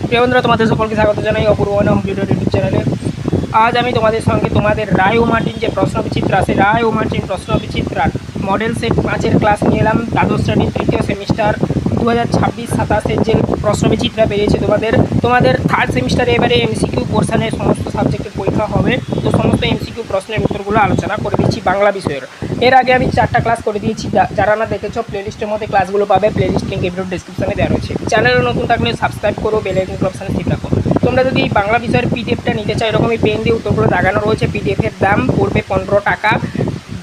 প্রিয় বন্ধুরা, তোমাদের সকলকে স্বাগত জানাই অপূর্ব হোম টিউটোরিয়াল ইউটিউব চ্যানেলে। আজ আমি তোমাদের সঙ্গে তোমাদের রায় ও মার্টিন যে প্রশ্ন বিচিত্র আছে, রায় ও মার্টিন প্রশ্ন বিচিত্রার মডেল সেট 5-এর ক্লাস নিয়ে এলাম। দ্বাদশ শ্রেণীর তৃতীয় সেমিস্টার 2026-27 যে প্রশ্ন বিচিত্রা বেরিয়েছে তোমাদের থার্ড সেমিস্টারে এবারে এমসিকিউ পোর্শনের সমস্ত সাবজেক্টের পরীক্ষা হবে। তো সমস্ত এমসিকিউ প্রশ্নের উত্তরগুলো আলোচনা করে দিচ্ছি বাংলা বিষয়ের। এর আগে আমি 4টা ক্লাস করে দিয়েছি, যারা না দেখেছো প্লেলিস্টের মধ্যে ক্লাসগুলো পাবে। প্লেলিস্ট লিঙ্ক ভিডিও ডেসক্রিপশনে দেওয়া রয়েছে। চ্যানেলে নতুন থাকলে সাবস্ক্রাইব করো, বেল আইকন অপশানে ক্লিক রাখো। তোমরা যদি বাংলা বিষয়ের পিডিএফটা নিতে চাও, এরকমই পেন দিয়ে উত্তরগুলো দাগানো রয়েছে। পিডিএফের দাম পড়বে 15 টাকা।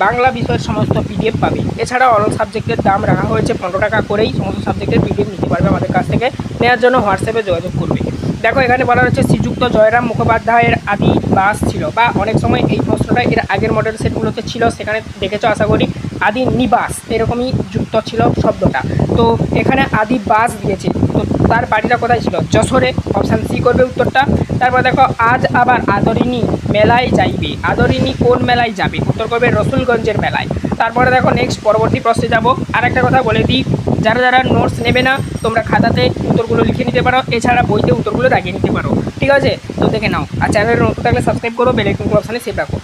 বাংলা বিষয়ের সমস্ত পিডিএফ পাবে। এছাড়া অল সাবজেক্টের দাম রাখা হয়েছে 15 টাকা করেই। সমস্ত সাবজেক্টের পিডিএফ নিতে পারবে আমাদের কাছ থেকে। নেওয়ার জন্য হোয়াটসঅ্যাপে যোগাযোগ করবে। দেখো, এখানে বলা হচ্ছে শ্রীযুক্ত জয়রাম মুখোপাধ্যায়ের আদি বাস ছিল, বা অনেক সময় এই প্রশ্নটা এর আগের মডেল সেটগুলোতে ছিল, সেখানে দেখেছো আশা করি। আদি নিবাস এরকমই যুক্ত ছিল শব্দটা। তো এখানে আদি বাস দিয়েছে, তো তার বাড়িটা কোথায় ছিল? যশোরে। অপশান সি করবে উত্তরটা। তারপর দেখো, আজ আবার আদরিনী মেলায় যাইবে। আদরিনী কোন মেলায় যাবে? উত্তর করবে রসুলগঞ্জের মেলায়। তারপরে দেখো, নেক্সট পরবর্তী প্রশ্নে যাব। আর একটা কথা বলে দিই, যারা যারা নোটস নেবে না, তোমরা খাতাতে উত্তরগুলো লিখে নিতে পারো, এছাড়া বইতে উত্তরগুলো দাগিয়ে নিতে পারো, ঠিক আছে? তো দেখে নাও। আর চ্যানেলে নতুন থাকলে সাবস্ক্রাইব করো, বেল আইকন অপশানে সেভ রাখো।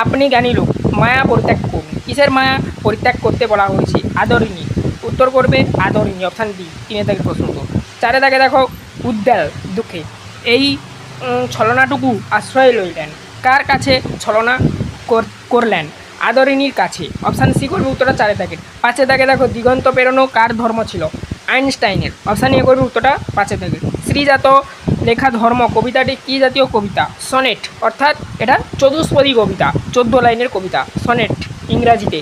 আপনি জ্ঞানী লোক, মায়া পরিত্যাগ করুন। কিসের মায়া পরিত্যাগ করতে বলা হয়েছে? আদরিনী। উত্তর করবে আদরিনী, অপশান ডি। 3 দাগের প্রশ্ন। তো 4 দাগে দেখো, উদ্বেল দুঃখে এই ছলনাটুকু আশ্রয় লইলেন। কার কাছে ছলনা করলেন? আদরিনীর কাছে। অপশান সি করবে উত্তরটা 4 দাগের। 5 দাগে দেখো, দিগন্ত পেরোনো কার ধর্ম ছিল? আইনস্টাইনের। অপশান এ করবে উত্তরটা 5 দাগের। শ্রীজাত লেখা ধর্ম কবিতাটি কী জাতীয় কবিতা? সনেট, অর্থাৎ এটা চতুষ্পদী কবিতা, 14 লাইনের কবিতা। সনেট ইংরাজিতে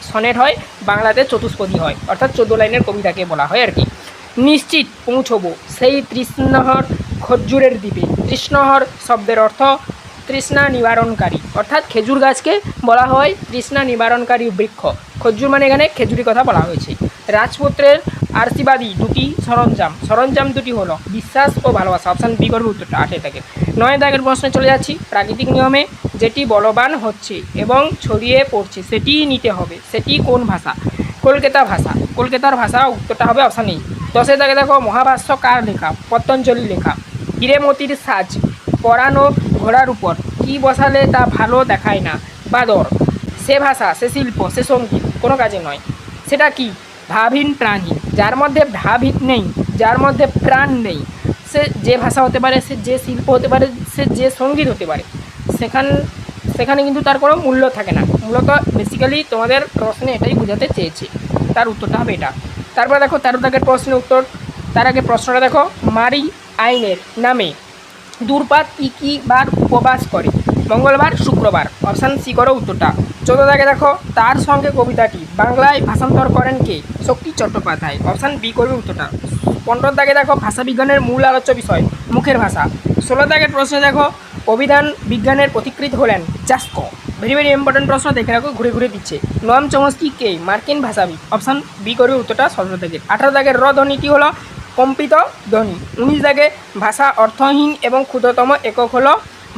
সনেট হয়, বাংলাতে চতুষ্পদী হয়, অর্থাৎ 14 লাইনের কবিতাকে বলা হয় আর কি। নিশ্চিত পৌঁছবো সেই তৃষ্ণাহর খজ্জুরের দ্বীপে। তৃষ্ণাহর শব্দের অর্থ তৃষ্ণা নিবারণকারী, অর্থাৎ খেজুর গাছকে বলা হয় তৃষ্ণা নিবারণকারী বৃক্ষ। খজ্জুর মানে এখানে খেজুরি কথা বলা হয়েছে। রাজপুত্রের আশীর্বাদী দুটি সরঞ্জাম দুটি হলো বিশ্বাস ও ভালোবাসা। অপশান বি করবে উত্তরটা 8 দাগের। 9 দাগের প্রশ্নে চলে যাচ্ছি। প্রাকৃতিক নিয়মে যেটি বলবান হচ্ছে এবং ছড়িয়ে পড়ছে সেটিই নিতে হবে। সেটি কোন ভাষা? কলকাতা ভাষা। কলকাতার ভাষা। উত্তরটা হবে অপশান এই। 10 দাগে দেখো, মহাভাষ্য কার লেখা? পতঞ্জলির লেখা। হিরেমতির সাজ পরানো ঘোড়ার উপর কি বসালে তা ভালো দেখায় না? বাদর। সে ভাষা, সে শিল্প, সে সঙ্গীত কোনো কাজে নয়। সেটা কি? ভাবহীন প্রাণহীন। যার মধ্যে ভাবহীন নেই, যার মধ্যে প্রাণ নেই, সে যে ভাষা হতে পারে, সে যে শিল্প হতে পারে, সে যে সঙ্গীত হতে পারে, সেখানে কিন্তু তার কোনো মূল্য থাকে না। মূলত বেসিক্যালি তোমাদের প্রশ্নে এটাই বোঝাতে চেয়েছে। তার উত্তরটা হবে এটা। তারপর দেখো 13 দাগের প্রশ্নের উত্তর। তার আগে প্রশ্নটা দেখো, মারি আইনের নামে দূর্পাত কি বার উপবাস করে? মঙ্গলবার, শুক্রবার। অপশান সি করো উত্তরটা। 14 দাগে দেখো, তার সঙ্গে কবিতাটি বাংলায় ভাষান্তর করেন কে? শক্তি চট্টোপাধ্যায়। অপশান বি করবে উত্তরটা। 15 দাগে দেখো, ভাষাবিজ্ঞানের মূল আলোচ্য বিষয় মুখের ভাষা। 16 দাগের প্রশ্নে দেখো, অভিধান বিজ্ঞানের পথিকৃৎ হলেন জাস্কো। ভেরি ভেরি ইম্পর্টেন্ট প্রশ্ন, দেখে রাখো, ঘুরে ঘুরে দিচ্ছে। নোয়াম চমস্কি কে? মার্কিন ভাষাবিদ। অপশান বি করবে উত্তরটা 17 দাগের। 18 দাগের র ধ্বনিটি হলো কম্পিত ধ্বনি। 19 দাগে, ভাষা অর্থহীন এবং ক্ষুদ্রতম একক হলো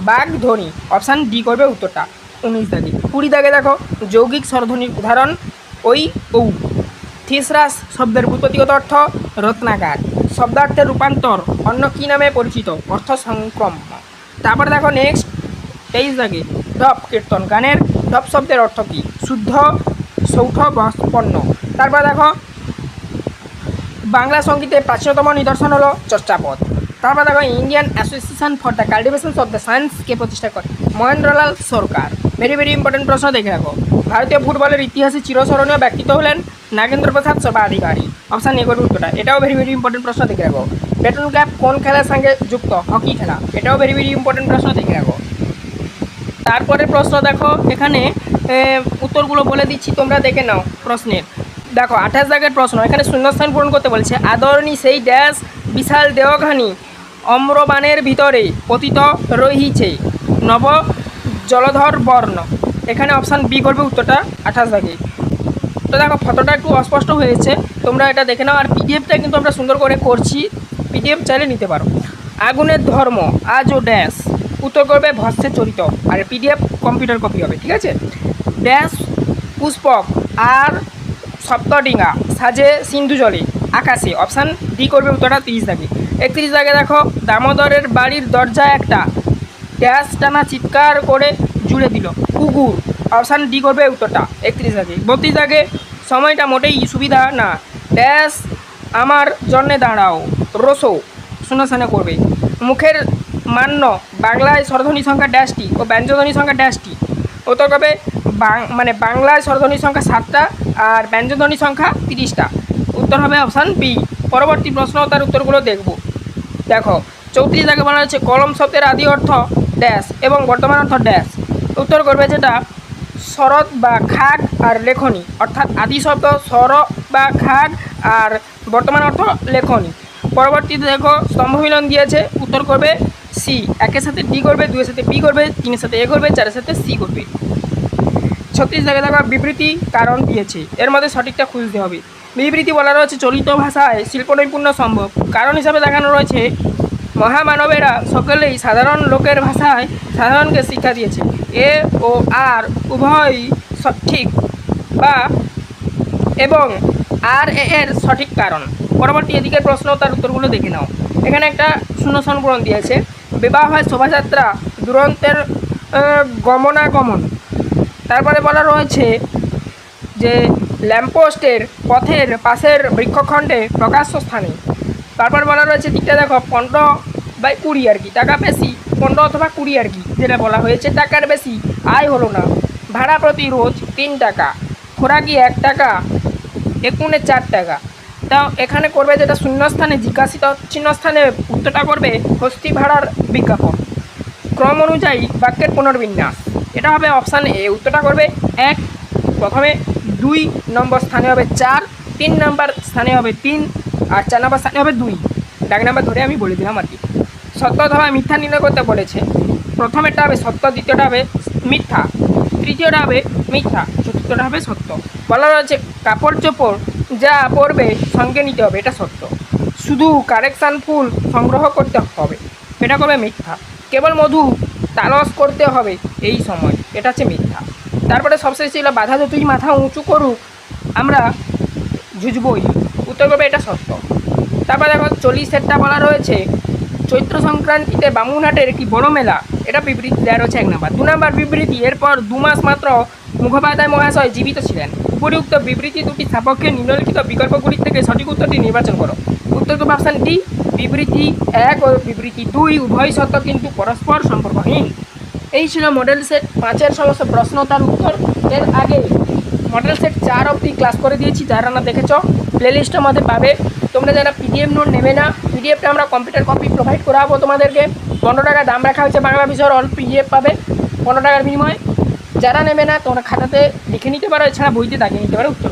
বাঘ ধ্বনি। অপশান ডি করবে উত্তরটা 19 দাগে। 20 দাগে দেখো, যৌগিক স্বরধ্বনির উদাহরণ ওই ঔ। থিসরাস শব্দের ব্যুৎপত্তিগত অর্থ রত্নাগার। শব্দার্থের রূপান্তর অন্য কী নামে পরিচিত? অর্থ সংক্রম। তারপরে দেখো নেক্সট 23 দাগে, ঢপ কীর্তন। গানের ঢপ শব্দের অর্থ কী? শুদ্ধ সৌঠবৎপন্ন। তারপর দেখো, বাংলা সঙ্গীতের প্রাচীনতম নিদর্শন হলো চর্যাপদ। তারপর দেখো, Indian association for the cultivation of the সায়েন্সকে প্রতিষ্ঠা করে Mahendralal Sarkar. Very very important প্রশ্ন, দেখে রাখো। ভারতীয় ফুটবলের ইতিহাসে চিরস্মরণীয় ব্যক্তিত্ব হলেন নাগেন্দ্র প্রসাদ সর্বাধিকারী। অপশান এ করবে উত্তরটা। এটাও ভেরি ভেরি ইম্পর্টেন্ট প্রশ্ন, দেখে রাখো। ব্যাটন ক্যাপ কোন খেলার সঙ্গে যুক্ত? হকি খেলা। এটাও ভেরি ভেরি ইম্পর্টেন্ট প্রশ্ন, দেখে রাখো। তারপরে প্রশ্ন দেখো, এখানে উত্তরগুলো বলে দিচ্ছি, তোমরা দেখে নাও প্রশ্নের। দেখো 28 দাগের প্রশ্ন, এখানে শূন্যস্থান পূরণ করতে বলছে। আদরণী সেই ড্যাশ বিশাল দেহঘানি অম্রবানের ভিতরে পতিত রহিছে নব জলধর বর্ণ। এখানে অপশান বি করবে উত্তরটা 28 দাগে। তো দেখো, ফটোটা একটু অস্পষ্ট হয়েছে, তোমরা এটা দেখে নাও। আর পিডিএফটা কিন্তু আমরা সুন্দর করে করছি, পিডিএফ চাইলে নিতে পারো। আগুনের ধর্ম আজ ও ড্যাশ। উত্তর করবে ভস্মে চরিত। আর পিডিএফ কম্পিউটার কপি হবে, ঠিক আছে? ড্যাশ পুষ্পক আর সপ্তডিঙা সাজে সিন্ধু জলে আকাশে। অপশান ডি করবে উত্তরটা 30 দাগে। 31 দাগে দেখো, দামোদরের বাড়ির দরজায় একটা ড্যাশ টানা চিৎকার করে জুড়ে দিল কুকুর। অপশান ডি করবে উত্তরটা 31 দাগে। 32 দাগে, সময়টা মোটেই সুবিধা না, ড্যাশ আমার জন্যে দাঁড়াও রোসো শূন্যস্থানে করবে। মুখের মান্য, বাংলায় স্বরধ্বনি সংখ্যা ড্যাশটি ও ব্যঞ্জনধ্বনি সংখ্যা ড্যাশটি। উত্তর করবে মানে বাংলায় স্বরধ্বনি সংখ্যা 7টা আর ব্যঞ্জনধ্বনি সংখ্যা 30টা। উত্তর হবে অপশান বি। পরবর্তী প্রশ্ন তার উত্তরগুলো দেখব। দেখো 34 দাগে বলা হচ্ছে কলম শব্দের আদি অর্থ ড্যাশ এবং বর্তমান অর্থ ড্যাশ। উত্তর করবে যেটা শরৎ বা খাগ আর লেখনী, অর্থাৎ আদি শব্দ স্বর বা খাগ আর বর্তমান অর্থ লেখনী। পরবর্তীতে দেখো স্তম্ভমিলন দিয়েছে, উত্তর করবে সি। 1-এর সাথে ডি করবে, 2-এর সাথে বি করবে, 3-এর সাথে এ করবে, 4-এর সাথে সি করবে। 36 দাগে দেখো বিবৃতি কারণ দিয়েছে, এর মধ্যে সঠিকটা খুঁজতে হবে। বিবৃতি বলা রয়েছে চলিত ভাষায় শিল্প নৈপুণ্য সম্ভব। কারণ হিসাবে দেখানো রয়েছে মহামানবেরা সকলেই সাধারণ লোকের ভাষায় সাধারণকে শিক্ষা দিয়েছে। এ ও আর উভয়ই সঠিক বা এবং আর এর সঠিক কারণ। পরবর্তী এদিকের প্রশ্ন তার উত্তরগুলো দেখে নাও। এখানে একটা শূন্যস্থান পূরণ দিয়েছে, বিবাহ হয় শোভাযাত্রা দুরন্তের গমনাগমন। তারপরে বলা রয়েছে যে ল্যাম্পপোস্টের পথের পাশের বৃক্ষখণ্ডে প্রকাশ্য স্থানে। তারপর বলা রয়েছে দিকটা দেখো 15/20 আর কি, টাকা বেশি 15 অথবা 20 আর কি, যেটা বলা হয়েছে টাকার বেশি আয় হলো না। ভাড়া প্রতি রোজ 3 টাকা, খোরাকি 1 টাকা, একুনে 4 টাকা। তাও এখানে করবে যেটা শূন্যস্থানে জিজ্ঞাসিত চিহ্নস্থানে উত্তরটা করবে হস্তি ভাড়ার বিজ্ঞাপন। ক্রম অনুযায়ী বাক্যের পুনর্বিন্যাস, এটা হবে অপশান এ। উত্তরটা করবে 1, প্রথমে 2 নম্বর স্থানে হবে 4, 3 নম্বর স্থানে হবে 3 আর 4 নম্বর স্থানে হবে 2। ডাক নাম্বার ধরে আমি বলে দিলাম আর কি। সত্য অথবা মিথ্যা নির্ণয় করতে বলেছে। প্রথমেরটা হবে সত্য, দ্বিতীয়টা হবে মিথ্যা, তৃতীয়টা হবে মিথ্যা, চতুর্থটা হবে সত্য। বলা রয়েছে কাপড় চোপড় যা পরবে সঙ্গে নিতে হবে, এটা সত্য। শুধু কারেকশান ফুল সংগ্রহ করতে হবে, এটা করবে মিথ্যা। কেবল মধু তালস করতে হবে এই সময়, এটা হচ্ছে মিথ্যা। তারপরে সবশেষে ছিল বাধা যতই মাথা উঁচু করুক আমরা ঝুঁঝবই, উত্তর করবে এটা সত্য। তারপরে দেখো 40-এরটা বলা রয়েছে চৈত্র সংক্রান্তিতে বামুনহাটের একটি বড় মেলা, এটা বিবৃতি দেওয়া রয়েছে 1 নম্বর। 2 নম্বর বিবৃতি, এরপর 2 মাস মাত্র মুখোপাধ্যায় মহাশয় জীবিত ছিলেন। উপরিউক্ত বিবৃতি দুটি সাপেক্ষে নিম্নলিখিত বিকল্পগুলির থেকে সঠিক উত্তরটি নির্বাচন করো। উত্তর করবে অপশান ডি। বিবৃতি 1 ও বিবৃতি 2 উভয় সত্য কিন্তু পরস্পর সম্পর্কহীন। এই ছিল মডেল সেট 5-এর সমস্ত প্রশ্ন তার উত্তর। এর আগে মডেল সেট 4 অবধি ক্লাস করে দিয়েছি, যারা না দেখেছ প্লেলিস্টের মধ্যে পাবে। তোমরা যারা পিডিএফ নোট নেবে না, পিডিএফটা আমরা কম্পিউটার কপি প্রোভাইড করাবো তোমাদেরকে। 15 টাকা দাম রাখা হয়েছে, বাংলা বিষয়ের অল পিডিএফ পাবে 15 টাকার বিনিময়ে। যারা নেবে না তোমরা খাতাতে লিখে নিতে পারো, এছাড়া বইতে দাগিয়ে নিতে পারো উত্তর।